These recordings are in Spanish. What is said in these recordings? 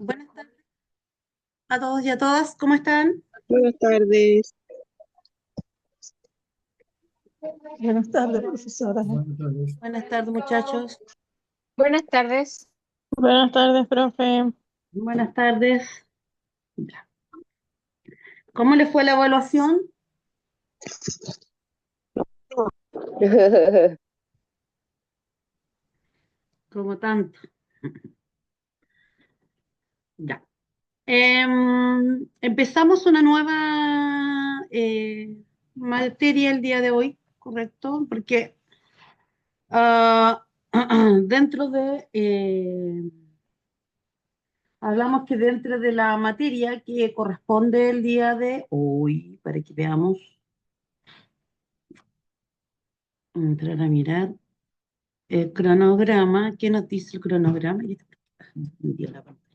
Buenas tardes a todos y a todas, ¿cómo están? Buenas tardes. Buenas tardes, profesora. Buenas tardes, muchachos. Buenas tardes. Buenas tardes, profe. Buenas tardes. Ya. ¿Cómo les fue la evaluación? Como tanto. Ya. Empezamos una nueva materia el día de hoy, ¿correcto? Porque ah, dentro de, hablamos que dentro de la materia que corresponde el día de hoy, para que veamos, entrar a mirar. El cronograma, ¿qué nos dice el cronograma? Ya está prendida la pantalla.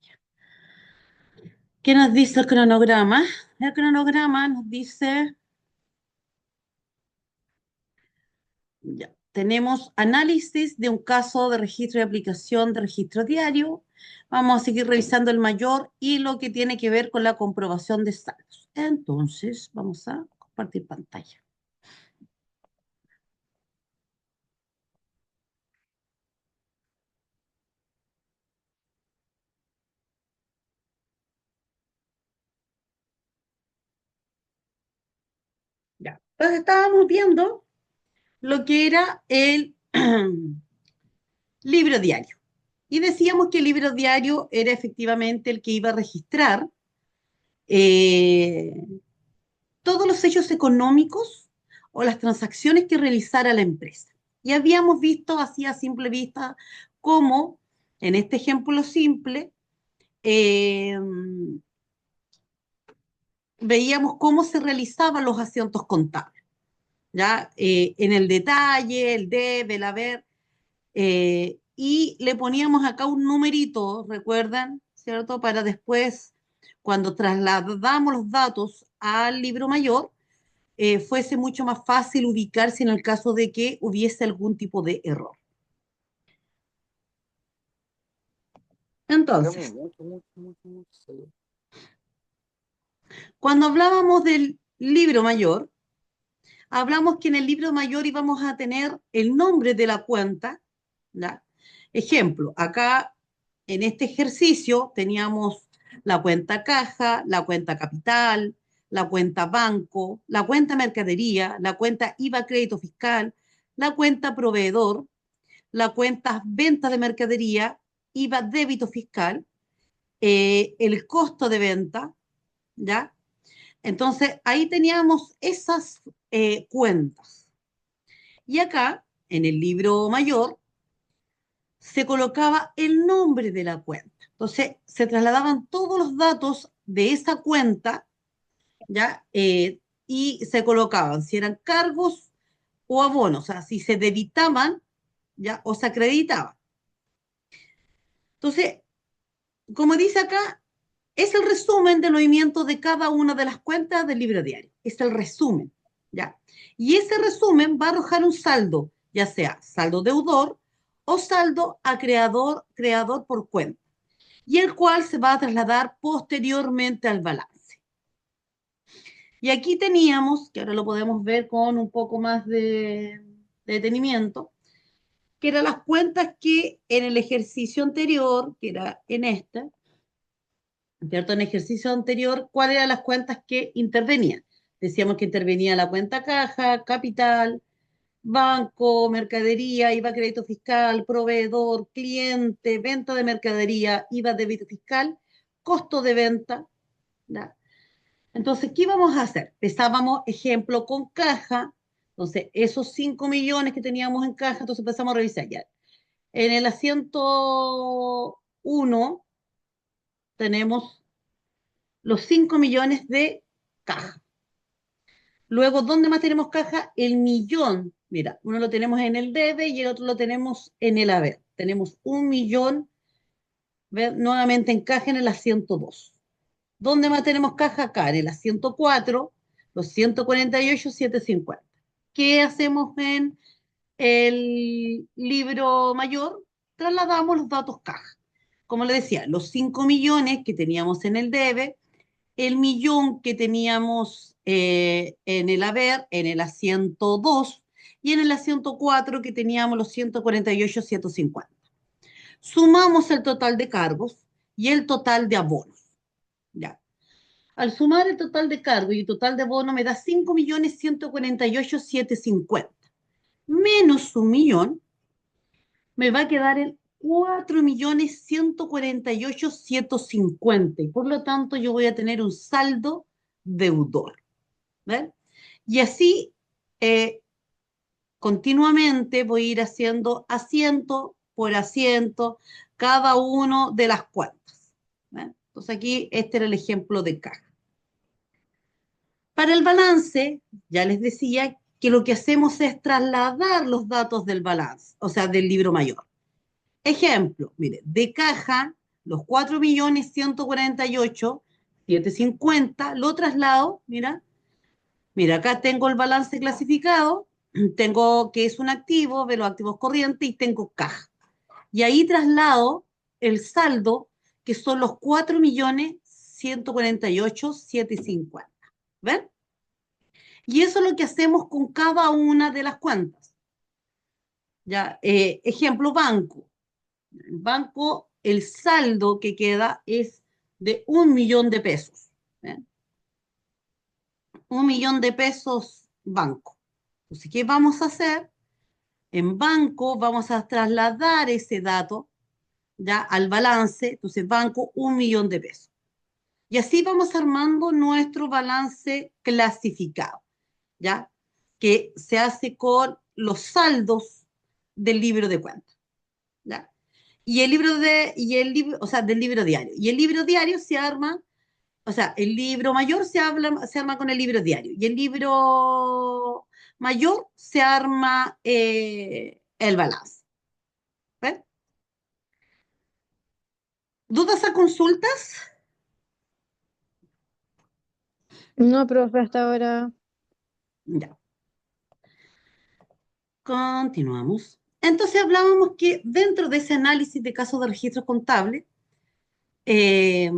¿Qué nos dice el cronograma? El cronograma nos dice, ya, tenemos análisis de un caso de registro y aplicación de registro diario. Vamos a seguir revisando el mayor y lo que tiene que ver con la comprobación de saldos. Entonces, vamos a compartir pantalla. Ya. Entonces, estábamos viendo lo que era el libro diario. Y decíamos que el libro diario era efectivamente el que iba a registrar eh, todos los hechos económicos o las transacciones que realizara la empresa. Y habíamos visto así a simple vista cómo, en este ejemplo simple, eh, veíamos cómo se realizaban los asientos contables, ¿ya? En el detalle, el debe, el haber, y le poníamos acá un numerito, ¿recuerdan? ¿Cierto? Para después, cuando trasladamos los datos al libro mayor, fuese mucho más fácil ubicarse en el caso de que hubiese algún tipo de error. Hagamos Entonces, mucho, mucho, mucho, mucho. Sí. cuando hablábamos del libro mayor, hablamos que en el libro mayor íbamos a tener el nombre de la cuenta, ¿ya? Ejemplo, acá en este ejercicio teníamos la cuenta caja, la cuenta capital, la cuenta banco, la cuenta mercadería, la cuenta IVA crédito fiscal, la cuenta proveedor, la cuenta venta de mercadería, IVA débito fiscal, el costo de venta, ¿ya? Entonces ahí teníamos esas cuentas. Y acá, en el libro mayor, se colocaba el nombre de la cuenta. Entonces, se trasladaban todos los datos de esa cuenta, ¿ya? Y se colocaban si eran cargos o abonos, o sea, si se debitaban, ¿ya? O se acreditaban. Entonces, como dice acá, es el resumen del movimiento de cada una de las cuentas del libro diario. Es el resumen, ¿ya? Y ese resumen va a arrojar un saldo, ya sea saldo deudor o saldo a creador por cuenta, y el cual se va a trasladar posteriormente al balance. Y aquí teníamos, que ahora lo podemos ver con un poco más de detenimiento, que eran las cuentas que en el ejercicio anterior, que era en este, ¿cierto? En el ejercicio anterior, ¿cuáles eran las cuentas que intervenían? Decíamos que intervenía la cuenta caja, capital, banco, mercadería, IVA crédito fiscal, proveedor, cliente, venta de mercadería, IVA débito fiscal, costo de venta, ¿ya? Entonces, ¿qué íbamos a hacer? Empezábamos, ejemplo, con caja. Entonces, esos 5 millones que teníamos en caja, entonces empezamos a revisar ya. En el asiento uno tenemos los 5 millones de caja. Luego, ¿dónde más tenemos caja? El millón. Mira, uno lo tenemos en el debe y el otro lo tenemos en el haber. Tenemos 1 millón, ¿ver? Nuevamente en caja en el asiento 2. ¿Dónde más tenemos caja? Acá, en el asiento 4, los 148,750. ¿Qué hacemos en el libro mayor? Trasladamos los datos caja. como le decía, los 5 millones que teníamos en el debe, el millón que teníamos en el haber, en el asiento 2, y en el asiento 4 que teníamos los 148,150. Sumamos el total de cargos y el total de abonos. Ya. Al sumar el total de cargos y el total de abono me da 5.148.750. Menos 1 millón, me va a quedar el 4.148.150. Y por lo tanto, yo voy a tener un saldo deudor. ¿Ven? Y así eh, continuamente voy a ir haciendo asiento por asiento cada uno de las cuentas. ¿Ven? Entonces aquí este era el ejemplo de caja. Para el balance, ya les decía que lo que hacemos es trasladar los datos del balance, o sea, del libro mayor. Ejemplo, mire, de caja, los 4.148.750 lo traslado, mira, acá tengo el balance clasificado, tengo que es un activo, de los activos corrientes, y tengo caja. Y ahí traslado el saldo, que son los 4.148.750. ¿Ven? Y eso es lo que hacemos con cada una de las cuentas. Ya, ejemplo, banco. El banco, el saldo que queda es de 1 millón de pesos. ¿Eh? 1 millón de pesos banco. Entonces, ¿qué vamos a hacer? En banco vamos a trasladar ese dato ya al balance. Entonces, banco, 1 millón de pesos. Y así vamos armando nuestro balance clasificado, ¿ya? Que se hace con los saldos del libro de cuentas, ¿ya? O sea, del libro diario. Y el libro diario se arma, o sea, el libro mayor se arma con el libro diario. Y el libro mayor se arma el balance. ¿Ven? ¿Dudas a consultas? No, profe, hasta ahora. Ya. Continuamos. Entonces hablábamos que dentro de ese análisis de casos de registro contable, eh,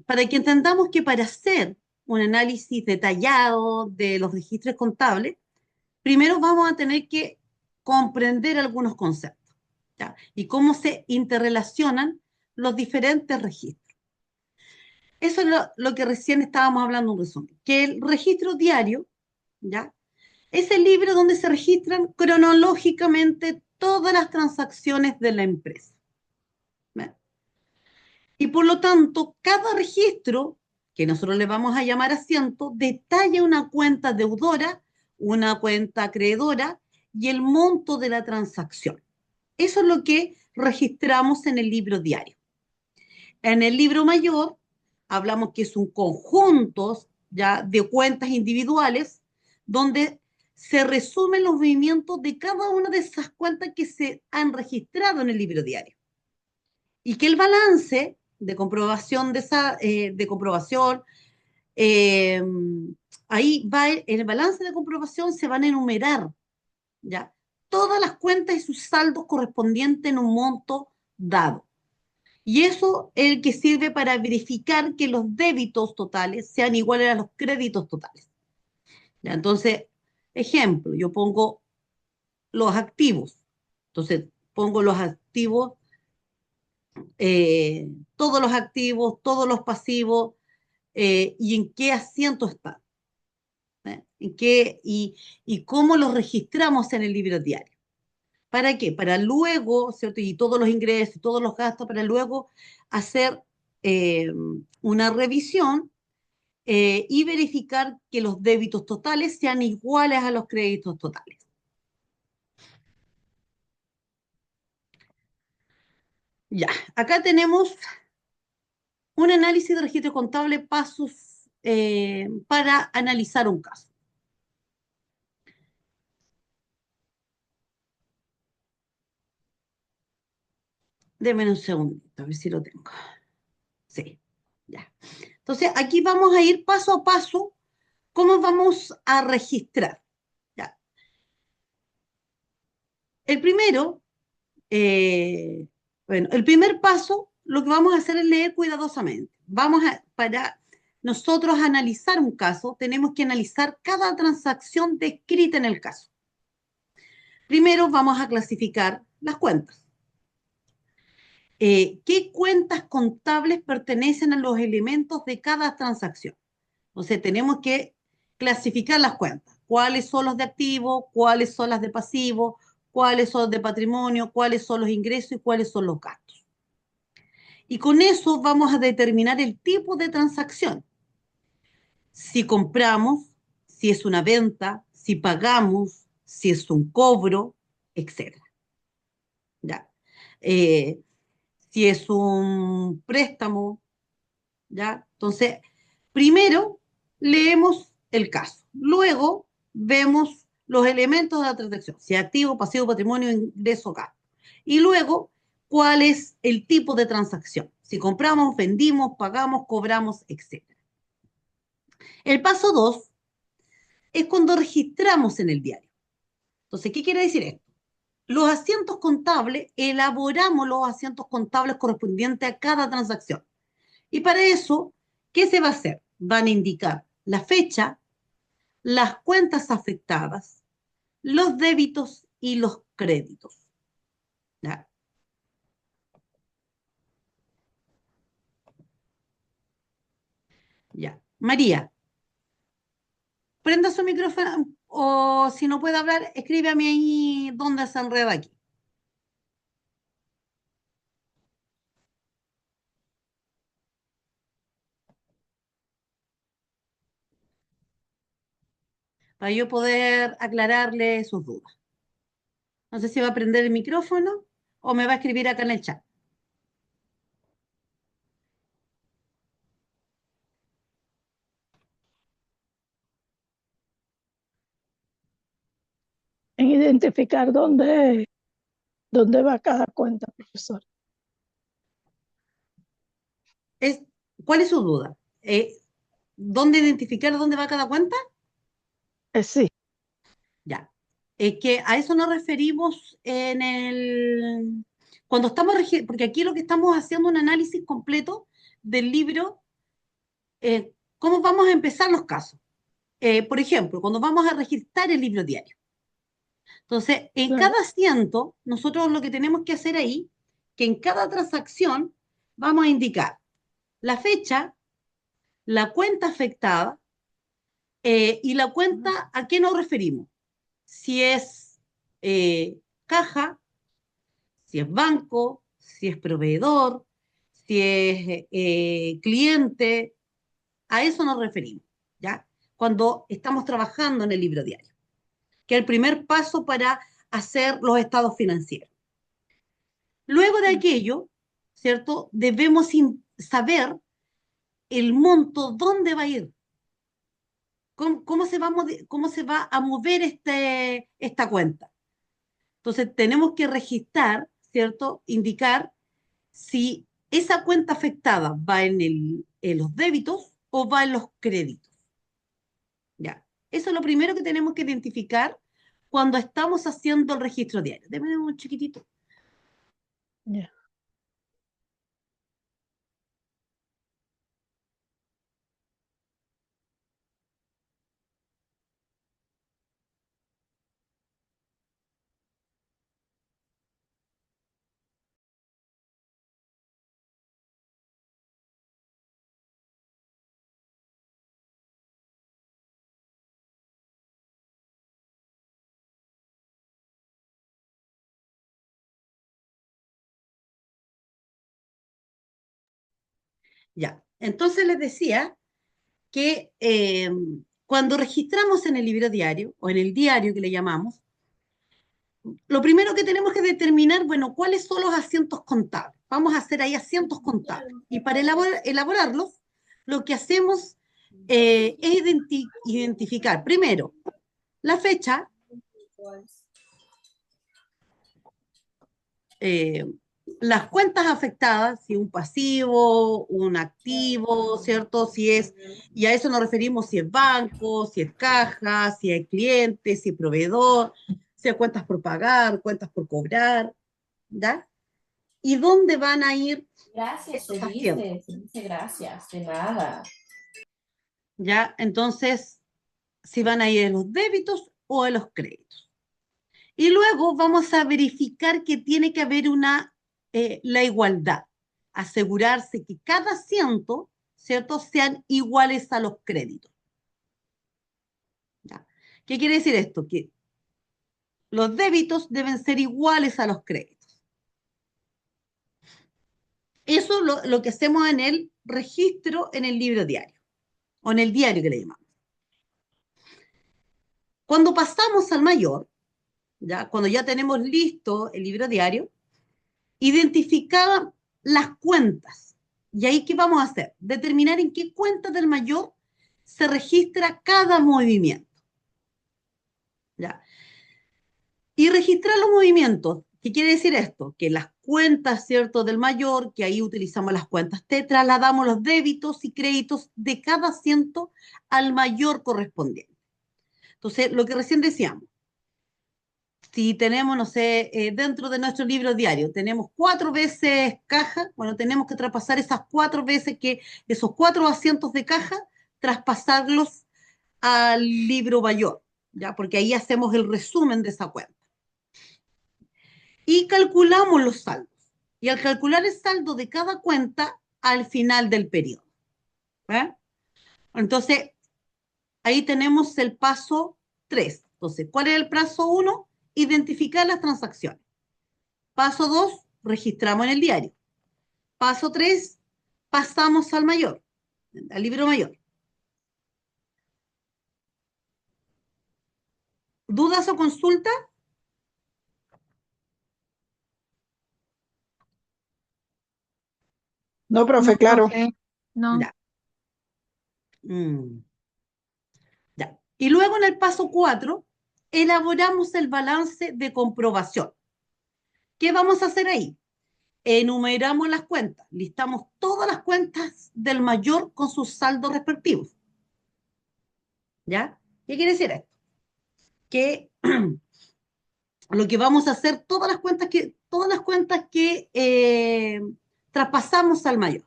para que entendamos que para hacer un análisis detallado de los registros contables, primero vamos a tener que comprender algunos conceptos, ¿ya? Y cómo se interrelacionan los diferentes registros. Eso es lo que recién estábamos hablando en resumen, que el registro diario, ¿ya? Es el libro donde se registran cronológicamente todas las transacciones de la empresa. ¿Ve? Y por lo tanto, cada registro, que nosotros le vamos a llamar asiento, detalla una cuenta deudora, una cuenta acreedora y el monto de la transacción. Eso es lo que registramos en el libro diario. En el libro mayor, hablamos que es un conjunto ya de cuentas individuales donde se resumen los movimientos de cada una de esas cuentas que se han registrado en el libro diario. Y que el balance de comprobación eh, ahí va, en el balance de comprobación se van a enumerar ya todas las cuentas y sus saldos correspondientes en un monto dado. Y eso es el que sirve para verificar que los débitos totales sean iguales a los créditos totales. ¿Ya? Entonces, ejemplo, yo pongo los activos. Entonces, pongo los activos, todos los activos, todos los pasivos, y en qué asiento están. Y cómo los registramos en el libro diario. ¿Para qué? Para luego, ¿cierto? Y todos los ingresos, todos los gastos, para luego hacer una revisión y verificar que los débitos totales sean iguales a los créditos totales. Ya, acá tenemos un análisis de registro contable, pasos para analizar un caso. Denme un segundito, a ver si lo tengo. Sí, ya. Entonces, aquí vamos a ir paso a paso cómo vamos a registrar. Ya. El primero, bueno, el primer paso lo que vamos a hacer es leer cuidadosamente. Para nosotros analizar un caso, tenemos que analizar cada transacción descrita en el caso. Primero vamos a clasificar las cuentas. ¿Qué cuentas contables pertenecen a los elementos de cada transacción? Entonces tenemos que clasificar las cuentas. ¿Cuáles son los de activo? ¿Cuáles son las de pasivo? ¿Cuáles son de patrimonio? ¿Cuáles son los ingresos y cuáles son los gastos? Y con eso vamos a determinar el tipo de transacción. Si compramos, si es una venta, si pagamos, si es un cobro, etcétera. ¿Ya? Eh, si es un préstamo, ¿ya? Entonces, primero leemos el caso, luego vemos los elementos de la transacción, si es activo, pasivo, patrimonio, ingreso, gasto. Y luego, cuál es el tipo de transacción, si compramos, vendimos, pagamos, cobramos, etcétera. El paso 2 es cuando registramos en el diario. Entonces, ¿qué quiere decir esto? Los asientos contables, elaboramos los asientos contables correspondientes a cada transacción. Y para eso, ¿qué se va a hacer? Van a indicar la fecha, las cuentas afectadas, los débitos y los créditos. ¿Ya? Ya. María, prenda su micrófono o si no puede hablar, escríbame ahí dónde se enreda aquí. Para yo poder aclararle sus dudas. No sé si va a prender el micrófono o me va a escribir acá en el chat. En identificar dónde va cada cuenta, profesor. ¿Cuál es su duda? ¿Dónde identificar dónde va cada cuenta? Sí, Ya. Es que a eso nos referimos cuando estamos, porque aquí lo que estamos haciendo un análisis completo del libro, cómo vamos a empezar los casos. Por ejemplo, cuando vamos a registrar el libro diario. Entonces, en claro. cada asiento, nosotros lo que tenemos que hacer ahí, que en cada transacción vamos a indicar la fecha, la cuenta afectada y la cuenta a qué nos referimos. Si es caja, si es banco, si es proveedor, si es cliente, a eso nos referimos, ¿ya? Cuando estamos trabajando en el libro diario, que es el primer paso para hacer los estados financieros. Luego de aquello, ¿cierto? Debemos saber el monto, dónde va a ir, cómo se va a mover esta cuenta. Entonces, tenemos que registrar, ¿cierto? Indicar si esa cuenta afectada va en los débitos o va en los créditos. Ya. Eso es lo primero que tenemos que identificar cuando estamos haciendo el registro diario. Déjame un chiquitito. Ya. Ya. Entonces les decía que cuando registramos en el libro diario o en el diario que le llamamos, lo primero que tenemos que determinar, bueno, cuáles son los asientos contables. Vamos a hacer ahí asientos contables. Y para elaborarlos, lo que hacemos es identificar primero la fecha, eh, las cuentas afectadas, si un pasivo, un activo, ¿cierto? Y a eso nos referimos si es banco, si es caja, si es cliente, si es proveedor, si hay cuentas por pagar, cuentas por cobrar, ¿ya? ¿Y dónde van a ir Gracias, estos asientos? se dice gracias, de nada. ¿Ya? Entonces, si van a ir en los débitos o en los créditos. Y luego vamos a verificar que tiene que haber la igualdad. Asegurarse que cada asiento, ¿cierto?, sean iguales a los créditos. ¿Ya? ¿Qué quiere decir esto? Que los débitos deben ser iguales a los créditos. Eso es lo que hacemos en el registro en el libro diario, o en el diario que le llamamos. Cuando pasamos al mayor, ¿ya? Cuando ya tenemos listo el libro diario, identificar las cuentas. ¿Y ahí qué vamos a hacer? Determinar en qué cuenta del mayor se registra cada movimiento. ¿Ya? Y registrar los movimientos. ¿Qué quiere decir esto? Que las cuentas, ¿cierto?, del mayor, que ahí utilizamos las cuentas T, trasladamos los débitos y créditos de cada asiento al mayor correspondiente. Entonces, lo que recién decíamos, si tenemos, no sé, dentro de nuestro libro diario, tenemos 4 veces caja, bueno, tenemos que traspasar esas 4 veces esos 4 asientos de caja, traspasarlos al libro mayor, ¿ya? Porque ahí hacemos el resumen de esa cuenta. Y calculamos los saldos. Y al calcular el saldo de cada cuenta al final del periodo. ¿Eh? Entonces, ahí tenemos el paso 3. Entonces, ¿cuál es el paso 1? Identificar las transacciones. Paso 2, registramos en el diario. Paso 3, pasamos al mayor, al libro mayor. ¿Dudas o consultas? No, profe, No, claro. profe, no. Ya. Ya. Y luego en el paso 4, elaboramos el balance de comprobación. ¿Qué vamos a hacer ahí? Enumeramos las cuentas, listamos todas las cuentas del mayor con sus saldos respectivos. ¿Ya? ¿Qué quiere decir esto? Que lo que vamos a hacer, todas las cuentas que traspasamos al mayor.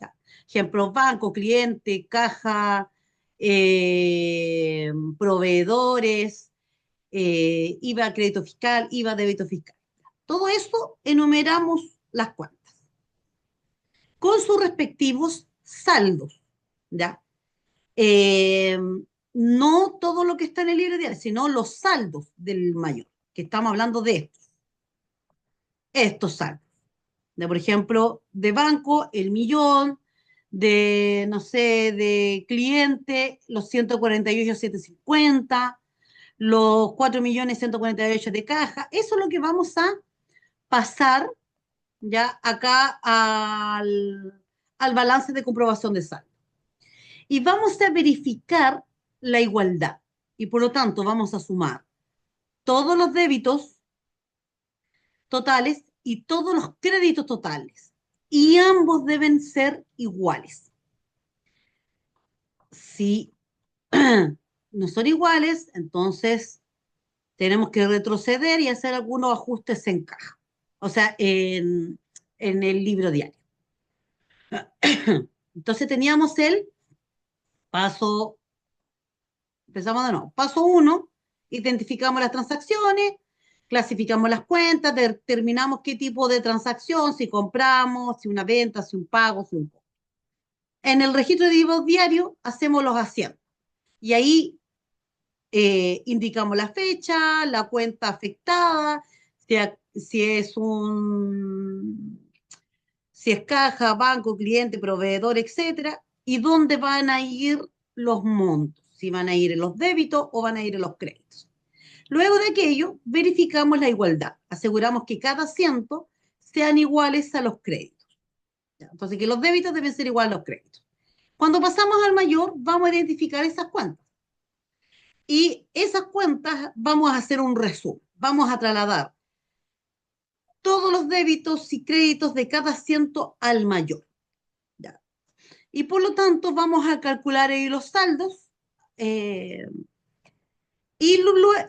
¿Ya? Ejemplo, banco, cliente, caja, proveedores, IVA crédito fiscal, IVA débito fiscal. Todo eso enumeramos las cuentas con sus respectivos saldos, ¿ya? No todo lo que está en el libro diario, sino los saldos del mayor, que estamos hablando de estos saldos. De, por ejemplo, de banco, el millón, de, no sé, de cliente, los 148.750, los 4.148.000 de caja. Eso es lo que vamos a pasar ya acá al balance de comprobación de saldo. Y vamos a verificar la igualdad. Y por lo tanto vamos a sumar todos los débitos totales y todos los créditos totales. Y ambos deben ser iguales. Si no son iguales, entonces tenemos que retroceder y hacer algunos ajustes en caja. O sea, en el libro diario. Entonces teníamos el paso, empezamos de nuevo. Paso 1, identificamos las transacciones, clasificamos las cuentas, determinamos qué tipo de transacción, si compramos, si una venta, si un pago, si un cobro. En el registro de libros diario hacemos los asientos y ahí indicamos la fecha, la cuenta afectada, si es caja, banco, cliente, proveedor, etcétera, y dónde van a ir los montos, si van a ir en los débitos o van a ir en los créditos. Luego de aquello, verificamos la igualdad, aseguramos que cada asiento sean iguales a los créditos. Entonces, que los débitos deben ser iguales a los créditos. Cuando pasamos al mayor, vamos a identificar esas cuentas. Y esas cuentas vamos a hacer un resumen, vamos a trasladar todos los débitos y créditos de cada asiento al mayor. ¿Ya? Y por lo tanto vamos a calcular ahí los saldos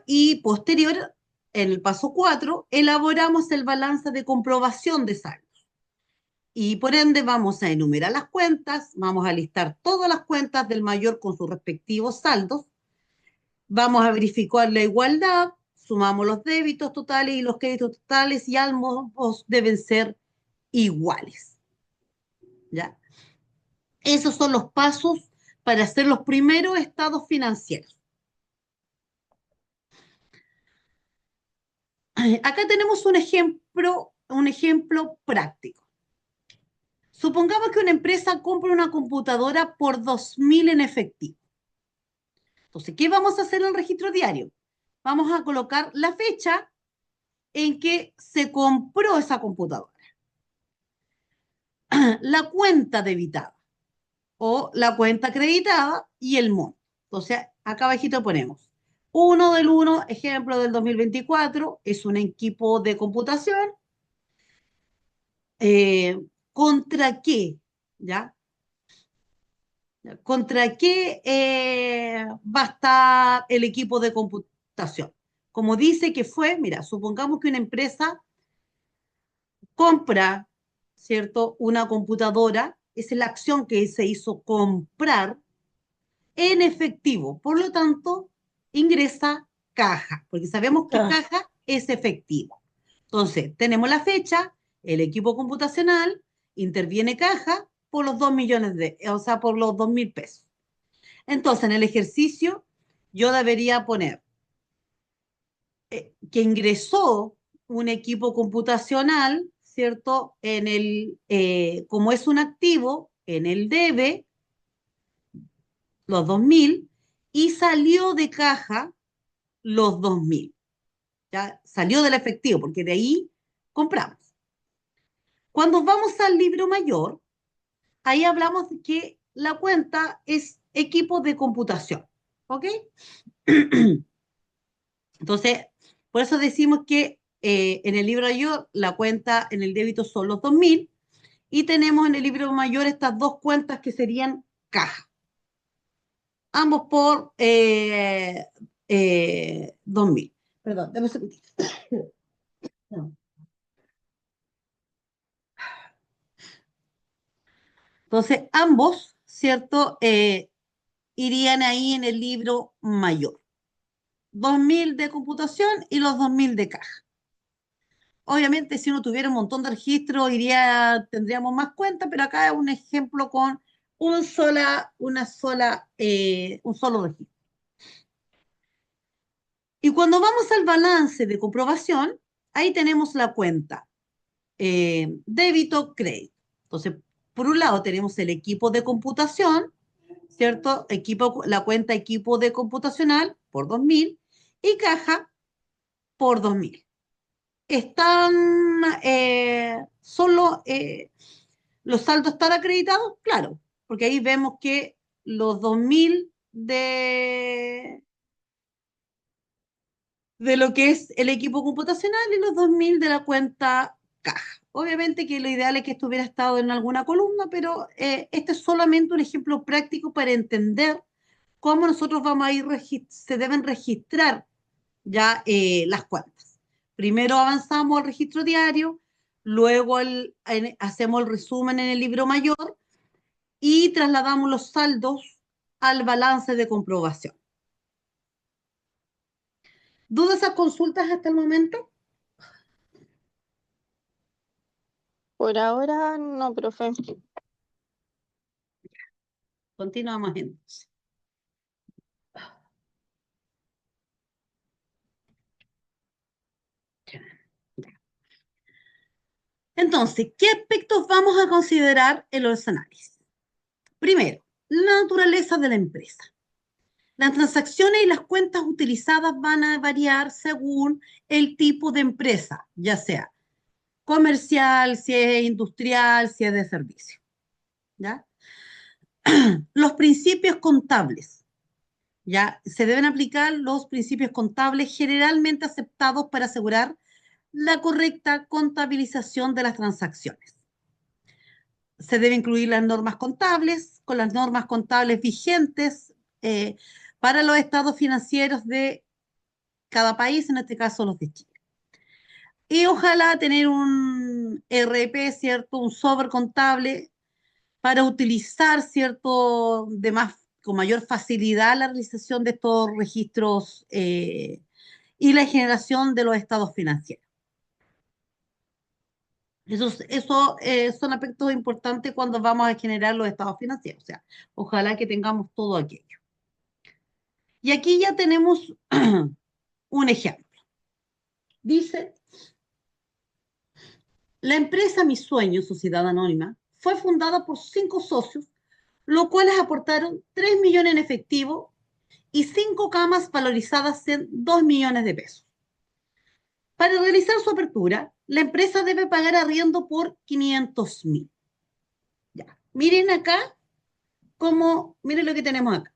y posterior en el paso 4, elaboramos el balance de comprobación de saldos. Y por ende vamos a enumerar las cuentas, vamos a listar todas las cuentas del mayor con sus respectivos saldos, vamos a verificar la igualdad, sumamos los débitos totales y los créditos totales y ambos deben ser iguales. ¿Ya? Esos son los pasos para hacer los primeros estados financieros. Acá tenemos un ejemplo práctico. Supongamos que una empresa compra una computadora por 2.000 en efectivo. Entonces, ¿qué vamos a hacer en el registro diario? Vamos a colocar la fecha en que se compró esa computadora, la cuenta debitada o la cuenta acreditada y el monto. Entonces, acá abajito ponemos 1 del 1, ejemplo del 2024, es un equipo de computación. ¿Contra qué? ¿Ya? ¿Contra qué va a estar el equipo de computación? Como dice que fue, mira, supongamos que una empresa compra, ¿cierto? Una computadora, esa es la acción que se hizo comprar en efectivo. Por lo tanto, ingresa caja, porque sabemos que Caja. caja es efectivo. Entonces, tenemos la fecha, el equipo computacional, interviene caja por los 2 millones o sea, por los 2.000 pesos. Entonces, en el ejercicio, yo debería poner que ingresó un equipo computacional, ¿cierto? Como es un activo, en el debe, los 2.000, y salió de caja los 2.000. ¿Ya? Salió del efectivo, porque de ahí compramos. Cuando vamos al libro mayor, ahí hablamos de que la cuenta es equipo de computación. ¿Ok? Entonces, por eso decimos que en el libro mayor la cuenta en el débito son los 2.000 y tenemos en el libro mayor estas dos cuentas que serían caja. Ambos por 2.000. Perdón, dame un segundito. No. Entonces, ambos, ¿cierto? Irían ahí en el libro mayor. 2.000 de computación y los 2.000 de caja. Obviamente, si uno tuviera un montón de registros, tendríamos más cuentas, pero acá es un ejemplo con un solo registro. Y cuando vamos al balance de comprobación, ahí tenemos la cuenta débito, crédito. Entonces, por un lado tenemos el equipo de computación, ¿cierto? La cuenta equipo de computacional por 2.000 y caja por 2.000. Solo los saldos están acreditados, claro, porque ahí vemos que los 2.000 de lo que es el equipo computacional y los 2.000 de la cuenta caja. Obviamente que lo ideal es que esto hubiera estado en alguna columna, pero este es solamente un ejemplo práctico para entender cómo nosotros vamos a ir, se deben registrar ya las cuentas. Primero avanzamos al registro diario, luego hacemos el resumen en el libro mayor y trasladamos los saldos al balance de comprobación. ¿Dudas o consultas hasta el momento? Por ahora no, profe. Continuamos entonces. Entonces, ¿qué aspectos vamos a considerar en los análisis? Primero, la naturaleza de la empresa. Las transacciones y las cuentas utilizadas van a variar según el tipo de empresa, ya sea comercial, si es industrial, si es de servicio. ¿Ya? Los principios contables. ¿Ya? Se deben aplicar los principios contables generalmente aceptados para asegurar la correcta contabilización de las transacciones. Se deben incluir las normas contables con las normas contables vigentes para los estados financieros de cada país, en este caso los de Chile. Y ojalá tener un RP, ¿cierto? Un software contable para utilizar, ¿cierto? Con mayor facilidad la realización de estos registros y la generación de los estados financieros. Eso son aspectos importantes cuando vamos a generar los estados financieros. O sea, ojalá que tengamos todo aquello. Y aquí ya tenemos un ejemplo. Dice, la empresa Mi Sueño, Sociedad Anónima, fue fundada por 5 socios, los cuales aportaron 3 millones en efectivo y 5 camas valorizadas en 2 millones de pesos. Para realizar su apertura, la empresa debe pagar arriendo por 500.000. Ya. Miren acá, miren lo que tenemos acá.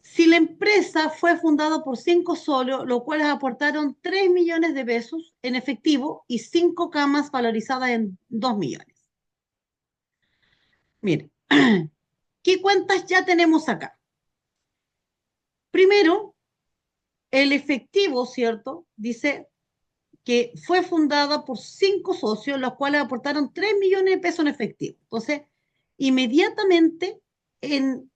Si la empresa fue fundada por 5 socios, los cuales aportaron 3 millones de pesos en efectivo y 5 camas valorizadas en 2 millones. Miren, ¿qué cuentas ya tenemos acá? Primero, el efectivo, ¿cierto? Dice que fue fundada por 5 socios, los cuales aportaron 3 millones de pesos en efectivo. Entonces, inmediatamente en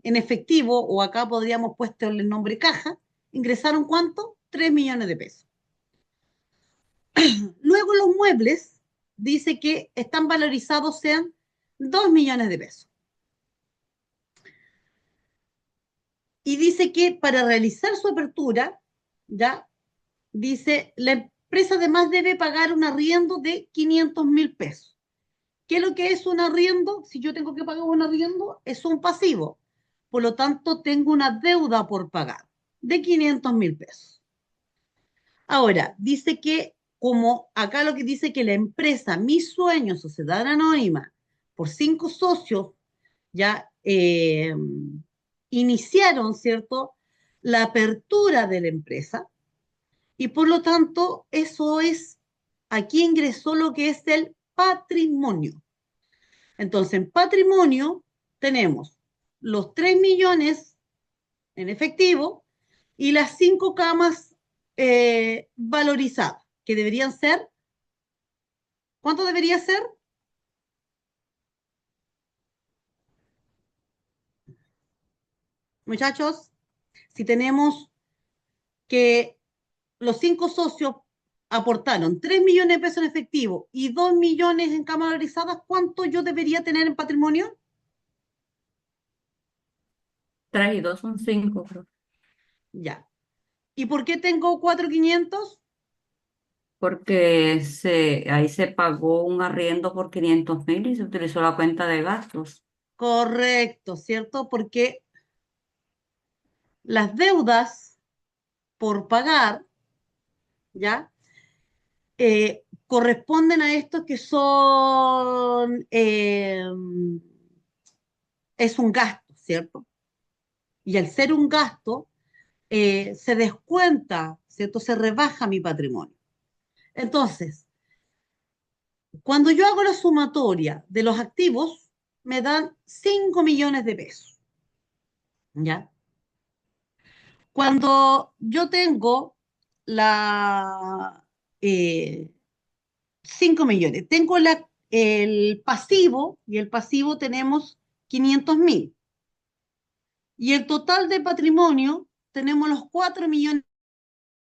efectivo, o acá podríamos puesto el nombre caja, ingresaron ¿cuánto? 3 millones de pesos. Luego los muebles, dice que están valorizados sean 2 millones de pesos. Y dice que para realizar su apertura, ya, dice, la empresa además debe pagar un arriendo de 500.000 pesos. ¿Qué es lo que es un arriendo? Si yo tengo que pagar un arriendo, es un pasivo. Por lo tanto, tengo una deuda por pagar de 500.000 pesos. Ahora, dice que, como acá lo que dice que la empresa Mi Sueño, Sociedad Anónima, por 5 socios, ya iniciaron, ¿cierto?, la apertura de la empresa y por lo tanto eso es, aquí ingresó lo que es el patrimonio. Entonces, en patrimonio tenemos los 3 millones en efectivo y las 5 camas valorizadas, que deberían ser, ¿cuánto debería ser? Muchachos, si tenemos que los 5 socios aportaron 3 millones de pesos en efectivo y 2 millones en camas valorizadas, ¿cuánto yo debería tener en patrimonio? 3 y 2 son 5, creo. Ya. ¿Y por qué tengo 4.500? Porque ahí se pagó un arriendo por 500.000 y se utilizó la cuenta de gastos. Correcto, ¿cierto? Porque las deudas por pagar, ¿ya? Corresponden a estos que son, es un gasto, ¿cierto? Y al ser un gasto, se descuenta, ¿cierto? Se rebaja mi patrimonio. Entonces, cuando yo hago la sumatoria de los activos, me dan 5 millones de pesos, ¿ya? Cuando yo tengo la 5 millones, tengo el pasivo, y el pasivo tenemos 500.000. Y el total de patrimonio tenemos los 4 millones